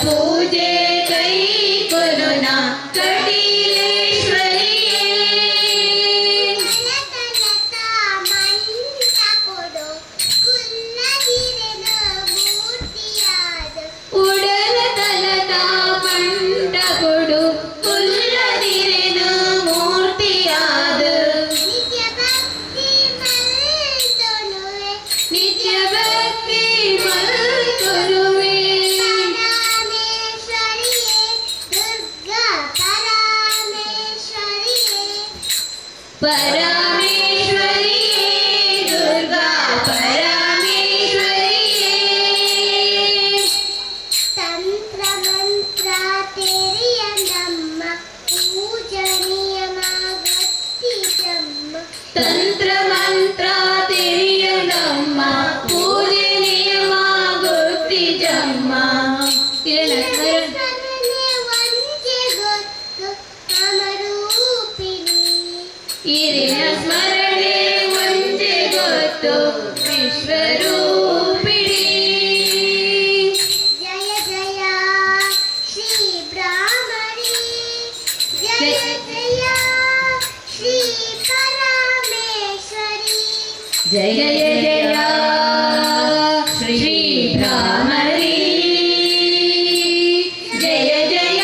ಪೂಜೆ ಕೈ ಕೊರೋನ ಕಟೀಲೇಶ್ವರಿಯೇ ಉಡಲ ತಲತಾ ಮಂಟ ಕೊಡು ಕುಲ್ಲದಿರೆನು ಮೂರ್ತಿಯಾದ ನಿತ್ಯ ಭಕ್ತಿ ಮಲ್ಕೊರುವೆ ಪರಮೇಶ್ವರಿಯೇ ದುರ್ಗಾ ಪರಮೇಶ್ವರಿಯೇ ತಂತ್ರ ಮಂತ್ರ ತೆರೆಯಂದಮ್ಮ ಪೂಜನೀಯಮ ಗೊತ್ತಿದ್ದಮ್ಮ ತಂತ್ರ ಮಂತ್ರ ತೆರೆಯಂದಮ್ಮ ಪೂಜನೀಯಮ ಗೊತ್ತಿದ್ದಮ್ಮ ಇರಿನ ಸ್ಮರಣೆ ಒಂದೇ ಗೊತ್ತು ವಿಶ್ವರೂಪಿಣಿ ಜಯ ಜಯ ಶ್ರೀ ಬ್ರಾಹ್ಮಣಿ ಜಯ ಜಯ ಶ್ರೀ ಪರಮೇಶ್ವರಿ ಜಯ ಜಯ ಶ್ರೀ ಬ್ರಾಹ್ಮಣಿ ಜಯ ಜಯ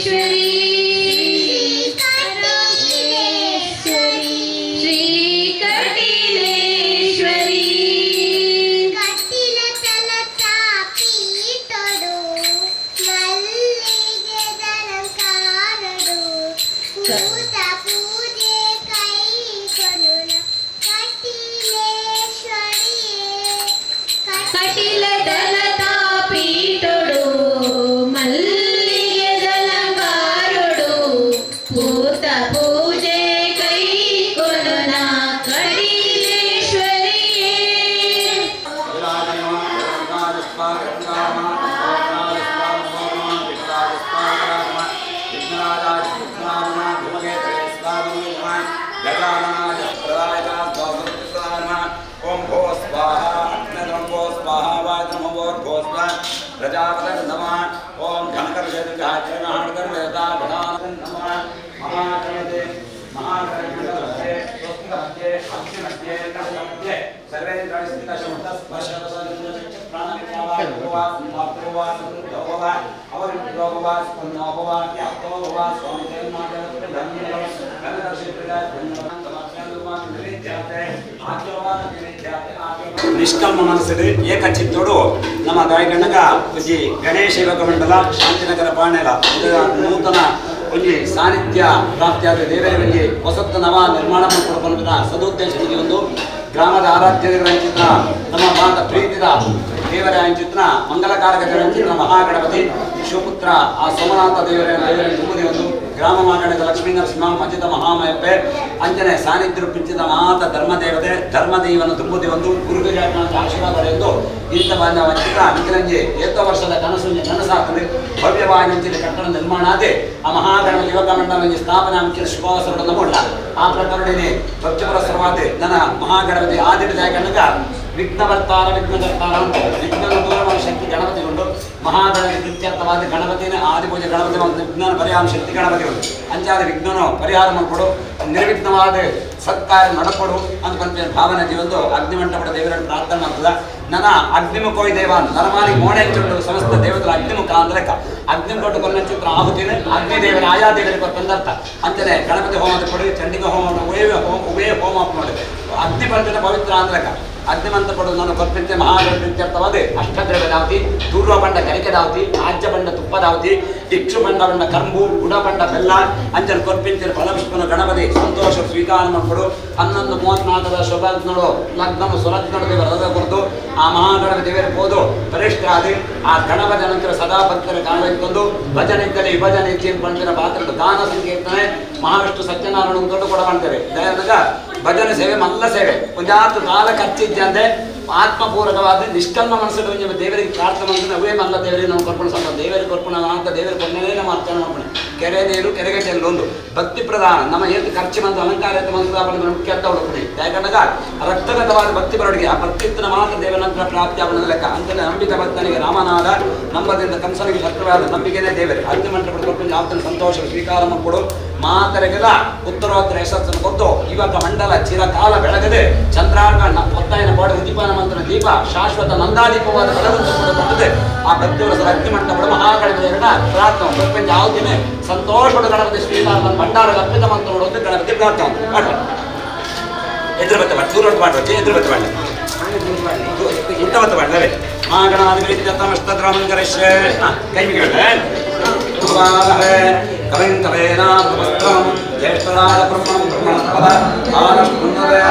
ಶ್ರೀ ಕಟಿಲ ದಲತಾ ಪೀಠೊಡು ಮಲ್ಲಿಗೆ ದಲಂಗಾರೊಡು ಭೂತ ಪೂಜೆ ಕೈ ಕೊಡೋಣ ಕಟೀಲೇಶ್ವರಿಯೇ ओम भो स्वाहा अग्निर्म भो स्वाहा वायुर्म भो स्वाहा प्रजापतिर् नमः ओम घनकर्षदिर्घाचरणहणकर्वेदा भदानं नमः महागणपते महागणपते स्वस्तिमध्ये अग्निमध्ये कलमध्ये सर्वेन्द्राणि स्थितशमतस्पर्शवसनं प्राणविद्यावान् मातृवान् भगवान् अवरुद्धोभवान् स्पन्नोभवान् याप्तोभवान् स्वामिदेवनाथः धन्यवाद ನಿಷ್ಕಲ್ಮ ಮನಸ್ಸು ಏಕಚಿತ್ತೋಡು ನಮ್ಮ ಗಾಯಗಣ್ಣಗ ಒಂಜಿ ಗಣೇಶ ಯುವಕ ಮಂಡಲ ಶಾಂತಿನಗರ ಪಾಣೆಲ ನೂತನ ಒಂಜಿ ಸಾನ್ನಿಧ್ಯ ಪ್ರಾಪ್ತಿಯಾದ ದೇವರ ಒಂಜಿ ಹೊಸತ್ತು ನವ ನಿರ್ಮಾಣ ಮಾಡಿಕೊಡಬಂದ ಸದುದ್ದೇಶ ಒಂದು ಗ್ರಾಮದ ಆರಾಧ್ಯ ದೇವರ ಚಿತ್ರ ನಮ್ಮ ಮಾತ ಪ್ರೀತಿದ ದೇವರ ಚಿತ್ರ ಮಂಗಲಕಾರಕ ದೇವರ ಚಿತ್ರ ಮಹಾಗಣಪತಿ ಶಿವಪುತ್ರ ಆ ಸೋಮನಾಥ ದೇವರ ತುಂಬುದಿ ಒಂದು ಗ್ರಾಮ ಮಾಗಣದ ಲಕ್ಷ್ಮೀ ನರಸಿಂಹ ಮಜಿದ ಮಹಾಮಯಪ್ಪೆ ಅಂಜನೆ ಸಾನ್ನಿಧ್ಯ ಪಿಂಚಿದ ಮಾತ ಧರ್ಮದೇವತೆ ಧರ್ಮದೇವನ ತುಂಬುದಿ ಒಂದು ಗುರುಗುಜಾತ ಆಶೀರ್ವಾದ ಎಂದು ಇಂಥ ಬಂದ ಚಿತ್ರ ಮಿಗಿಲಂಜಿ ಏತ ವರ್ಷದ ಕನಸು ನನಸಾಕಲಿ ಭವ್ಯವಾಗಿ ಕಟ್ಟಡ ನಿರ್ಮಾಣ ಆದೆ ಆ ಮಹಾಗಣಪತಿ ಯುವಕ ಮಂಡಲ ಸ್ಥಾಪನೆ ಅಂಕಿನ ಶುಭಾವಸರ ನಮೋಲ್ಲ ಆ ಪ್ರಕರಣೆ ಭಕ್ತಿಪುರಸ್ಸರವಾದೆ ನನ್ನ ಮಹಾಗಣಪತಿ ಆದಿಟ ಜಾಯಕನಗ ವಿಘ್ನವರ್ತಾರ ವಿಘ್ನಕರ್ತಾರ ಅಂತ ವಿಘ್ನ ದೂರವಾದ ಶಕ್ತಿ ಗಣಪತಿ ಉಂಟು ಮಹಾಗಣಪತಿ ಪ್ರೀತ್ಯರ್ಥವಾದ ಗಣಪತಿನ ಆದಿಪೂಜೆ ಗಣಪತಿ ಒಂದು ವಿಜ್ಞಾನ ಪರಿಹಾರ ಶಕ್ತಿ ಗಣಪತಿ ಉಂಟು ಅಂಚಾದ ವಿಘ್ನನು ಪರಿಹಾರ ಮಾಡಿಕೊಡು ನಿರ್ವಿಘ್ನವಾದ ಸತ್ಕಾರ್ಯ ನಡಕೊಡು ಅಂತ ಭಾವನೆ ಒಂದು ಅಗ್ನಿಮಂಟಪದ ದೇವರನ್ನು ಪ್ರಾರ್ಥನೆ ಮಾಡ್ತದ ನನ್ನ ಅಗ್ನಿಮುಖೋಯ್ ದೇವ ನರಮಾಲಿ ಮೋಣೆ ಚುಂಡು ಸಮಸ್ತ ದೇವತರ ಅಗ್ನಿಮುಖ ಅಂದ್ರೆ ಅಗ್ನಿ ಕೊಟ್ಟು ಕೊನ್ನ ಚಿತ್ರ ಆಹುತಿನ ಅಗ್ನಿ ದೇವರ ಆಯಾ ದೇವರಿಗೆ ಬಂದರ್ಥ ಅಂತಾನೆ ಗಣಪತಿ ಹೋಮದ ಕೊಡಿ ಚಂಡಿಕ ಹೋಮ ಉಭಯ ಹೋಮ ಮಾಡಿ ಅಗ್ನಿ ಪಂಚದ ಪವಿತ್ರ ಆಂಧ್ರಕ ಅಗ್ನಿಮಂತ ಪಡು ನಾನು ಬರ್ಪಿಂತೆ ಮಹಾಗಣಪತ್ಯರ್ಥವಾದ ಅಷ್ಟದ್ರವ್ಯ ದಾವತಿ ದೂರ್ವ ಬಂಡ ಕರಿಕೆ ದಾವತಿ ಆಜ್ಯ ಬಂಡ ತುಪ್ಪ ದಾವತಿ ಇಕ್ಷು ಬಂಡ ಕರ್ಮು ಗುಡ ಬಂಡ ಬೆಲ್ಲ ಅಂಚನ ಕೊರ್ಪಿಂತಿನ ಫಲಪುಷ್ಪನ ಗಣಪತಿ ಸಂತೋಷ ಸ್ವೀಕಾರ ಮಾಡಿಕೊಡು 11:34 ಶುಭಾಂತನೋಡು ಲಗ್ನము ಸುಲಗ್ನದ ದೇವರ ಕುರಿತು ಆ ಮಹಾಗಣಪತಿ ದೇವರ ಹೋದು ಪರಿಷ್ಠ ಆದಿ ಆ ಗಣಪತಿ ನಂತರ ಸದಾ ಭಕ್ತರ ಕಾಣಬೇಕು ಭಜನೆ ಇದ್ದರೆ ವಿಭಜನೆ ಇಚ್ಛೆಯನ್ನು ಪಂಚನ ಪಾತ್ರದ ದಾನ ಸಂಕೀರ್ತನೆ ಮಹಾವಿಷ್ಣು ಸತ್ಯನಾರಾಯಣ ದೊಡ್ಡ ಕೊಡ ಮಾಡ್ತಾರೆ ದಯಾನಗ ಭಜನೆ ಸೇವೆ ಮಲ್ಲ ಸೇವೆ ಒಂದಾತು ಕಾಲ ಖರ್ಚಿದ್ದೆ ಅಂದ್ರೆ ಆತ್ಮಪೂರ್ವಕವಾದ ನಿಷ್ಕಲ್ಮ ಮನಸ್ಸು ದೇವರಿಗೆ ಪ್ರಾರ್ಥನೆ ಮಾಡಿದ್ರೆ ಅವೇ ಮಲ್ಲ ದೇವರಿಗೆ ನಾವು ಕೊರ್ಪಣೆ ಸಂಬಂಧ ದೇವರಿಗೆ ಕೊರ್ಪಣ ಅಂತ ದೇವರ ಕೊನೆಯೇ ನಮ್ಮ ಅರ್ಚನೆ ಮಾಡ್ಕೊಂಡು ಕೆರೆ ನೀರು ಕೆರೆಗಟ್ಟೆಯಲ್ಲಿ ಒಂದು ಭಕ್ತಿ ಪ್ರಧಾನ ನಮ್ಮ ಏನು ಖರ್ಚು ಬಂದು ಅಲಂಕಾರ ಮುಖ್ಯ ಅಂತ ಹುಡುಕಿ ಯಾಕಂದಾಗ ರಕ್ತಗತವಾದ ಭಕ್ತಿ ಬರವಣಿಗೆ ಆ ಭಕ್ತಿತ್ವನ ಮಾತ್ರ ದೇವನಂತರ ಪ್ರಾಪ್ತಿ ಅವನ ಲೆಕ್ಕ ಅಂತಲೇ ನಂಬಿಕೆ ಭಕ್ತನಿಗೆ ರಾಮನಾದ ನಂಬದಿಂದ ಕಂಸನಿಗೆ ಶತ್ರುವಾದ ನಂಬಿಕೆನೇ ದೇವರೇ ಅಂತಿಮ ಮಂತ್ರ ಕೊಟ್ಟು ಆತನ ಸಂತೋಷ ಸ್ವೀಕಾರ ಮಾಡಿಕೊಡು ಮಾತರೆಗೆಲ್ಲ ಉತ್ತರೋತ್ತರ ಯಶಸ್ಸನ್ನು ಕೊಟ್ಟು ಇವಾಗ ಮಂಡಲ ಚಿರಕಾಲ ಬೆಳಗದೆ ಚಂದ್ರಾರ್ಕ ಒತ್ತಾಯನ ಪಾಡು ಉದ್ದೀಪನ ಮಂತ್ರ ದೀಪ ಶಾಶ್ವತ ನಂದಾದೀಪವಾದ ಬೆಳಗನ್ನು ಕೊಡುತ್ತದೆ ಆ ಭಕ್ತಿಯವರ ಅಗ್ನಿ ಮಂಟ ಕೊಡ ಮಹಾಗಣಪತಿ ಪ್ರಾರ್ಥನೆ ಪ್ರಪಂಚ ಯಾವುದಿನೇ ಸಂತೋಷದ ಗಣಪತಿ ಸ್ವೀಕಾರ ಭಂಡಾರ ಅರ್ಪಿತ ಮಂತ್ರ ನೋಡುವಂತೆ ಗಣಪತಿ ಪ್ರಾರ್ಥನೆ ಎದುರು ಬತ್ತ ಮಾಡಿ ಸೂರ್ಯ ಮಾಡುವ ಎದುರು ಬತ್ತ ಮಾಡಿ ಇಂಥ ಬತ್ತ ಮಾಡಲೇ ಮಹಾಗಣಾಧಿಪತಿಮಸ್ತದ್ರಾಮಂಗರೇಶ ಕೈ ಬಿಗಿಬೇಡ ಕವಿಂ ಕವೇನಾಮಸ್ತ್ರಂ ಜ್ಯೇಷ್ಠರಾಜ ಬ್ರಹ್ಮಂ ಬ್ರಹ್ಮಣಸ್ಪದ ಆನಷ್ಟುಂದರೇ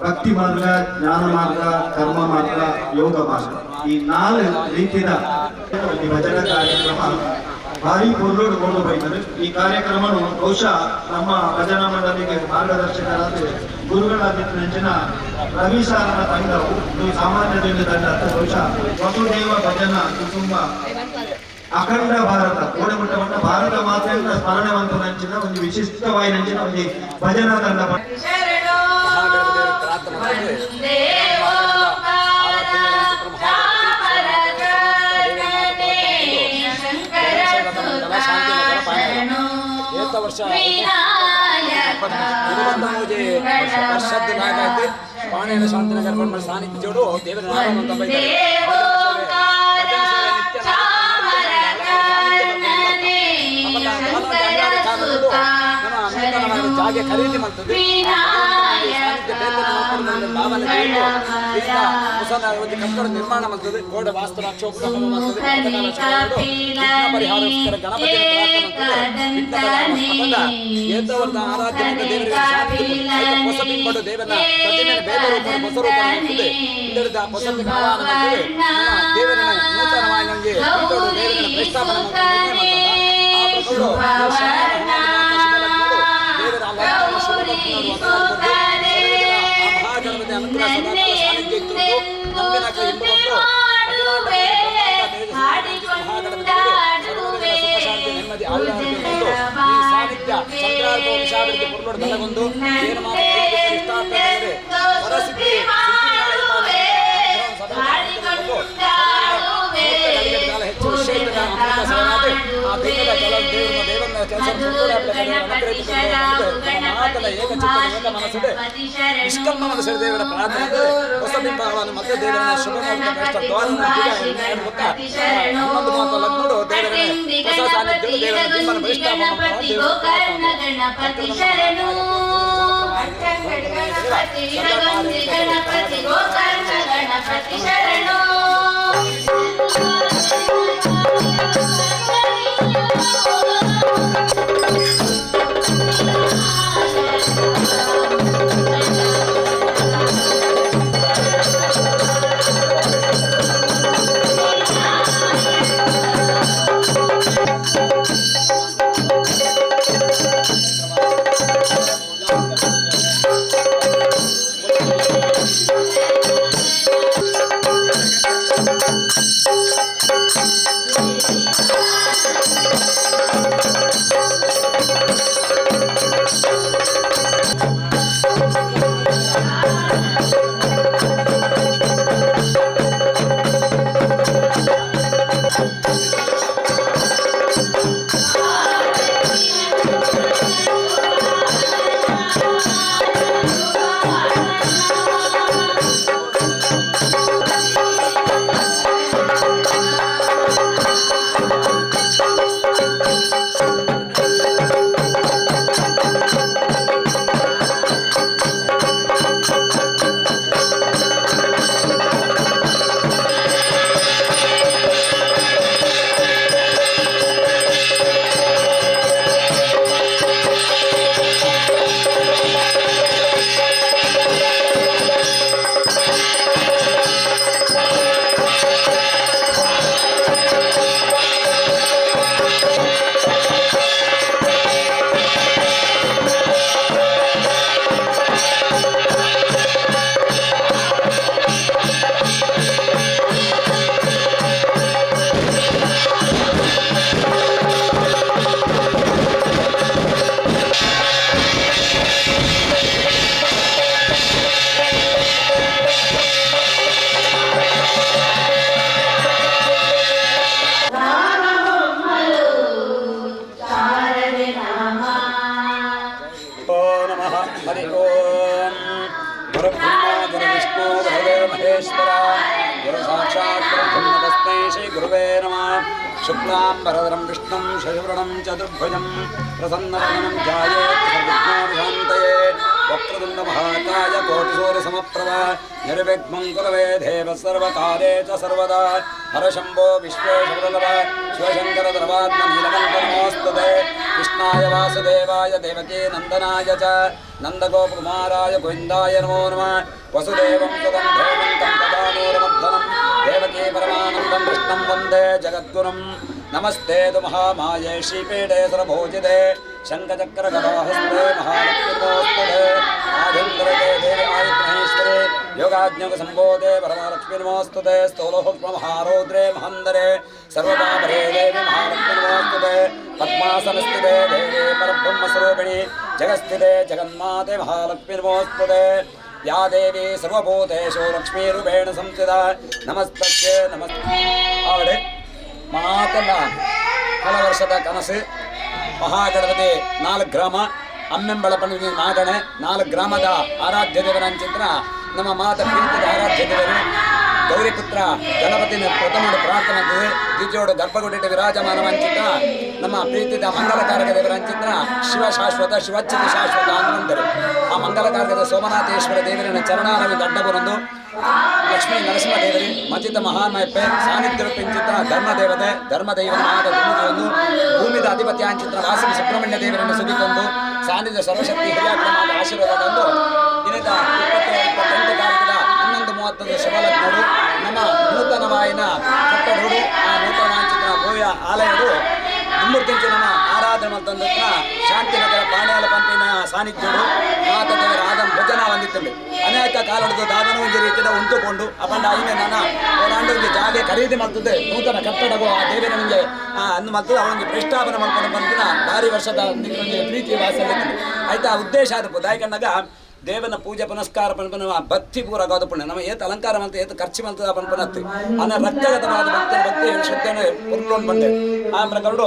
ಭಕ್ತಿ ಮಾರ್ಗ, ಜ್ಞಾನ ಮಾರ್ಗ, ಕರ್ಮ ಮಾರ್ಗ, ಯೋಗ ಮಾರ್ಗ ಈ 4 ರೀತಿಯ ಭಜನ ಕಾರ್ಯಕ್ರಮ ಭಾರಿ ಪೂರ್ಣಗೊಂಡು ಬೈತಾರೆ. ಈ ಕಾರ್ಯಕ್ರಮ ಬಹುಶಃ ನಮ್ಮ ಭಜನಾ ಮಂಡಳಿಗೆ ಮಾರ್ಗದರ್ಶಕರಾದ ಗುರುಗಳಾಗಿದ್ದ ನೆಂಚಿನ ರವಿ ಸಾರನ ತಂಡವು ಇದು ಸಾಮಾನ್ಯದಿಂದ ತಂಡ ಬಹುಶಃ ವಸುದೇವ ಭಜನ ಕುಟುಂಬ ಅಖಂಡ ಭಾರತ ಓಡಮುಟ್ಟಮಟ್ಟ ಭಾರತ ಮಾತೆಯಿಂದ ಸ್ಮರಣವಂತ ನಂಚಿನ ಒಂದು ವಿಶಿಷ್ಟವಾದ ನಂಚಿನ ಒಂದು ಭಜನಾ ತಂಡ ಶಂಕರ ವರ್ಷ ವಿನಾಯಕ ವರ್ಷದ ನಾಯಕ ಪಾಣೇನ ಶಾಂತಿನಗರ ಬಂದ ಸಾನ್ನಿಧ್ಯ ಜೋಡು ದೇವರ ನಾಮ ಅಂತ ಜಾಗೆ ಖರೀದಿ ಮಾಡ್ತದೆ ಕಟ್ಟಡ ನಿರ್ಮಾಣ ಮಾಡ್ತದೆ ಗೋಡೆ ವಾಸ್ತು ರಾಕ್ಷೋಪ ಪರಿಹಾರಕ್ಕೋಸ್ಕರ ಗಣಪತಿ ಏತವರ್ದ ಆರಾಧ್ಯ ದೇವರಿಗೆ ಹೊಸ ಬಿಂಬಡು ದೇವನ ಪ್ರತಿಮೆ ಬೇರೆ ರೂಪ ಹೊಸ ರೂಪ ಮಾಡ್ತದೆ ಇಂದರದ ಹೊಸ ದೇವರನ್ನ ನೂತನವಾಗಿ ನಮಗೆ ದೇವರನ್ನ ಪ್ರಸ್ತಾಪನೆ ಮಹಾಗಣಪತಿ ಅನುಗ್ರಹ ಸಾನ್ನಿಧ್ಯ ಇತ್ತು ನಂಬಿನ ಸುಖಶಾಂತಿ ನೆಮ್ಮದಿ ಈ ಸಾನ್ನಿಧ್ಯ ಸಂಕ್ರಾಂತಿ ಪುರ್ಲೋಡ್ ತಲೆಗೊಂಡು ಏನು ಮಾತ್ರ ಹೊರಸಿದ್ಧಿ ಹೆಚ್ಚು ವಿಷಯ ಆ ದೇವರ ದೇವರನ್ನ ಕೆಲಸ ಮನಸ್ಸಿದೆ ನಿಷ್ಕರ್ಮ ಮನಸ್ಸಿದೆ ದೇವರ ಪ್ರಾರ್ಥನೆ ಹೊಸ ಬಿಂಬಗಳನ್ನು ಮತ್ತೆ ದೇವರನ್ನ ಶುಭ ಇನ್ನೊಂದು ಮಾತು ನೋಡು ದೇವರನ್ನ ಹೊಸ ಸಾನ್ನಿಧ್ಯ ದೇವರ ಬಿಂಬನ हरि ओम गुरु ब्रह्मा गुरु विष्णु गुरुदेव महेश्वर गुरु साक्षात् ब्रह्म तस्मै श्री गुरुवे नमः शुक्लांबरधरं विष्णुं शशिवर्णं चतुर्भुजं प्रसन्नवदनं ध्यायेत् सर्वविघ्नोपशान्तये वक्रतुण्ड महाकाय कोटिसूर्यसमप्रभ निर्विघ्नं कुरवे देवः सर्वकार्येषु सर्वदा हर शम्भो विश्वेश्वरवल्लभ शिवशङ्कर द्रवात्मनीलकण्ठनमोऽस्तुते कृष्णाय वासुदेवाय देवकी नन्दनाय च नन्दगोपकुमाराय गोविन्दाय नमो नमः वसुदेवं सुतं देवं तं तदानूरमर्दनं देवकी परमानन्दं कृष्णं वन्दे जगद्गुरुं नमस्ते तु महामाये श्रीपीठे सर्वभूजिते शङ्खचक्रगदाहस्ते महालक्ष्मीर्मोस्तुते आदिन्द्रते देवी आदित्महेश्वरे योगाज्ञकसम्बोधे परमालक्ष्मीर्मोस्तुते स्थूलोक्ष्ममहारौद्रे महन्दरे सर्वपापरे देवी महालक्ष्मीर्मोस्तुते पद्मासनस्थिते देवी परब्रह्मस्वरूपिणी जगस्थिते जगन्माते महालक्ष्मीर्मोस्तुते या देवी सर्वभूतेषु लक्ष्मीरूपेण संस्थिता नमस्तस्यै नमस्ते आवडे ಮಾತನ್ನ ಹಲ ವರ್ಷದ ಕನಸು ಮಹಾಗಣಪತಿ 4 ಗ್ರಾಮ ಅಮ್ಮೆಂಬಳಪಣಿ ನಾಗಣೆ 4 ಗ್ರಾಮದ ಆರಾಧ್ಯ ದೇವರ ಚಿತ್ರ ನಮ್ಮ ಮಾತ ಪ್ರೀತಿಯ ಆರಾಧ್ಯ ದೇವರು ಗೌರಿಪುತ್ರ ಗಣಪತಿನ ಪ್ರಥಮ ಪ್ರಾರ್ಥನೆ ಅಂತಿದೆ ದ್ವಿಜೋಡು ಗರ್ಭಗುಡಿಟ ವಿರಾಜಮಾನ ವಂಚಿತ ನಮ್ಮ ಪ್ರೀತಿದ ಮಂಗಲಕಾರಕ ದೇವರ ಚಿತ್ರ ಶಿವ ಶಾಶ್ವತ ಶಿವಚ್ಚಿತ ಶಾಶ್ವತ ಅನ್ನುವಂತಾರೆ ಆ ಮಂಗಲಕಾರಕದ ಸೋಮನಾಥೇಶ್ವರ ದೇವರಿನ ಚರಣಾರವಿಂದ ಅಡ್ಡಬರಂದು ಲಕ್ಷ್ಮೀ ನರಸಿಂಹ ದೇವರಿ ಮಚಿತ ಮಹಾಮಯಪ್ಪೆ ಸಾನ್ನಿಧ್ಯ ಚಿತ್ರ ಧರ್ಮದೈವನಾದ ಧರ್ಮದೇವನ್ನು ಭೂಮಿದ ಅಧಿಪತಿ ಚಿತ್ರ ವಾಸವಿ ಸುಬ್ರಹ್ಮಣ್ಯ ದೇವರನ್ನು ಸುಗಿಕೊಂಡು ಸಾನ್ನಿಧ್ಯ ಸರ್ವಶಕ್ತಿ ಹಿರಿಯಾಗ್ರಹದ ಆಶೀರ್ವಾದವನ್ನು ದಿನದ 28 ತಾರೀಕಿನ 11:30 ಶುಭಲಗ್ನರು ನಮ್ಮ ನೂತನವಾಯಿನ ಕಟ್ಟಡಗಳು ಆ ನೂತನವಾಯಿನ ಚಿತ್ರ ಭವ್ಯ ಆಲಯಗಳು ಮುಮ್ಮೂರ್ತಿಂಚು ನಮ್ಮ ಆರಾಧನೆ ಮತ್ತೊಂದು ಶಾಂತಿನಗರ ಪಾಂಡ್ಯಾಲ ಪಂಪಿನ ಸಾನ್ನಿಧ್ಯಗಳು ಮಾತದೇವರ ಆದ ಭಜನ ಹೊಂದಿತ್ತಂಡು ಅನೇಕ ಕಾಲದ ದಾದನ ಒಂದು ರೀತಿಯ ಉಂಟುಕೊಂಡು ಅಪಂಡ ಐನೆ ನನ್ನ ಒಂದು ಜಾಗ ಖರೀದಿ ಮಾಡ್ತದೆ ನೂತನ ಕಟ್ಟಡಗಳು ಆ ದೇವರನಿಗೆ ಅಂದು ಮತ್ತು ಅವನಿಗೆ ಪ್ರಸ್ತಾಪನೆ ಮಾಡ್ಕೊಂಡು ಬಂದಿನ ಭಾರಿ ವರ್ಷದ ಪ್ರೀತಿ ವಾಸನೆ ಆಯ್ತಾ ಉದ್ದೇಶ ಆದ ದಾಯ್ಕಂಡಾಗ ದೇವನ ಪೂಜೆ ಪುನಸ್ಕಾರ ಪನ್ಪನ ಭಕ್ತಿ ಪೂರಕವಾದ ಪುಣ್ಯ ನಮ್ಮ ಏತ್ ಅಲಂಕಾರ ಮಂತ ಏತ್ ಖರ್ಚು ಮಂತದ ಪನ್ಪನತ್ತಿ ಅನ್ನ ರಕ್ತಗತವಾದ ಭಕ್ತಿ ಶ್ರದ್ಧೆಯನ್ನು ಪುರ್ಲೋನ್ ಬಂದೆ ಆ ಪ್ರಕರಣ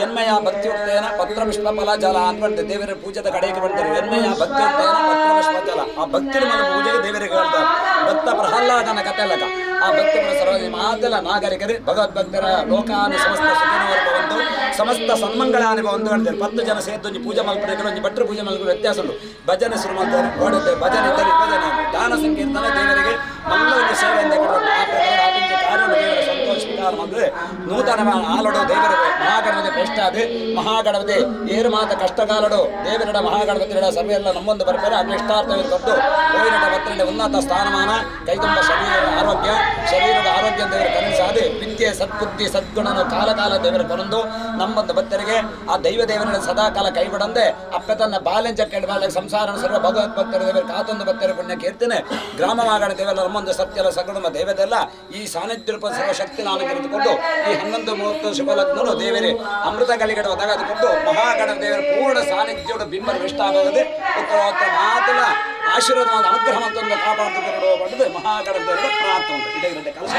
ಎನ್ಮಯ ಭಕ್ತಿ ಉಕ್ತೇನ ಪತ್ರ ಪುಷ್ಪ ಫಲ ಜಲ ಅಂತ ಬಂದೆ ದೇವರ ಪೂಜೆದ ಕಡೆಗೆ ಬಂದರು ಎನ್ಮಯ ಭಕ್ತಿ ಉಕ್ತೇನ ಪತ್ರ ಪುಷ್ಪ ಜಲ ಆ ಭಕ್ತಿ మన ಪೂಜೆಗೆ ದೇವರಿಗೆ ಹೇಳ್ತಾರೆ ಭಕ್ತ ಪ್ರಹ್ಲಾದನ ಕಥೆ ಅಲ್ಲಕ ಆ ಭಕ್ತಿ ಸರ್ವಜಿ ಮಾತಲ ನಾಗರಿಕರು ಭಗವದ್ಭಕ್ತರ ಲೋಕಾನು ಸಮಸ್ತ ಸುಖಿನವರ್ಗ ಒಂದು ಸಮಸ್ತ ಸನ್ಮಂಗಳಾನುಭವ ಒಂದು ಹೇಳ್ತಾರೆ 10 ಜನ ಸೇರ್ದು ಪೂಜೆ ಮಲ್ಪಡೆಗಳು ಒಂದು ಭಟ್ರು ಪೂಜೆ ಮಲ್ಪಡೆ ವ್ಯತ್ಯಾಸ ಉಂಟು ಭಜನೆ ಶುರು ಮಾಡ್ತಾರೆ ಓಡುತ್ತೆ ಭಜನೆ ಇದ್ದಲ್ಲಿ ಭಜನೆ ದಾನ ಸಂಕೀರ್ತನ ದೇವರಿಗೆ ಮಲ್ಲವನ್ನು ಸೇವೆ ಅಂತ ಆ ಪ್ರಕಾರ ಆಪಿಂಚ ಕಾರ್ಯ ದೇವರ ಸಂತೋಷ ವಿಚಾರ ಅಂದರೆ ನೂತನ ಆಲಡು ದೇವರ ಮಹಾಗಣಪತಿ ಪ್ರಶ್ನಾದೆ ಮಹಾಗಣಪತಿ ಏರು ಮಾತ ಕಷ್ಟಕಾಲಡು ದೇವರಡ ಮಹಾಗಣಪತಿಗಳ ಸರ್ವೆ ಎಲ್ಲ ನಮ್ಮೊಂದು ಬರ್ತಾರೆ ಆ ಕ್ಲಿಷ್ಟಾರ್ಥವನ್ನು ಕೊಟ್ಟು ಕೋವಿನಟ ಭಕ್ತರಿಂದ ಉನ್ನತ ಸ್ಥಾನಮಾನ ಕೈತುಂಬ ಶರೀರದ ಆರೋಗ್ಯ ದೇವರ ಕನಸಾದೆ ವಿದ್ಯೆ ಸದ್ಬುದ್ಧಿ ಸದ್ಗುಣನು ಕಾಲ ದೇವರ ಕೊನೊಂದು ನಮ್ಮೊಂದು ಭಕ್ತರಿಗೆ ಆ ದೈವ ದೇವರ ಸದಾಕಾಲ ಕೈಬಿಡಂದೆ ಅಪ್ಪ ತನ್ನ ಬಾಲ್ಯಂಚ ಕೆಡಬಾಲ ಸಂಸಾರ ಸರ್ವ ಭಗವತ್ ಭಕ್ತರ ದೇವರ ಕಾತೊಂದು ಭಕ್ತರ ಪುಣ್ಯ ಕೀರ್ತನೆ ಗ್ರಾಮವಾಗಣ ದೇವರ ನಮ್ಮೊಂದು ಸತ್ಯಲ ಸಗುಣ ದೇವದೆಲ್ಲ ಈ ಸಾನ್ನಿಧ್ಯ ಸರ್ವ ಶಕ್ತಿ ನಾನು ಕರೆದುಕೊಂಡು ಈ 11:30 ಶುಭಲಗ್ನರು ದೇವರೇ ಅಮೃತ ಗಳಿಗಡೆ ಒದಗದುಕೊಂಡು ಮಹಾಗಣ ದೇವರ ಪೂರ್ಣ ಸಾನ್ನಿಧ್ಯ ಬಿಂಬ ಇಷ್ಟ ಆಗದೆ ಉತ್ತರೋತ್ತರ ಮಾತಲ್ಲ ಆಶೀರ್ವಾದ ಅನುಗ್ರಹ ಮತ್ತೊಂದು ಕಾಪಾಡಿಕೊಂಡು ಬಂದು ಮಹಾಗಣ ದೇವರ ಪ್ರಾರ್ಥನೆ ಇದೇ ಕೆಲಸ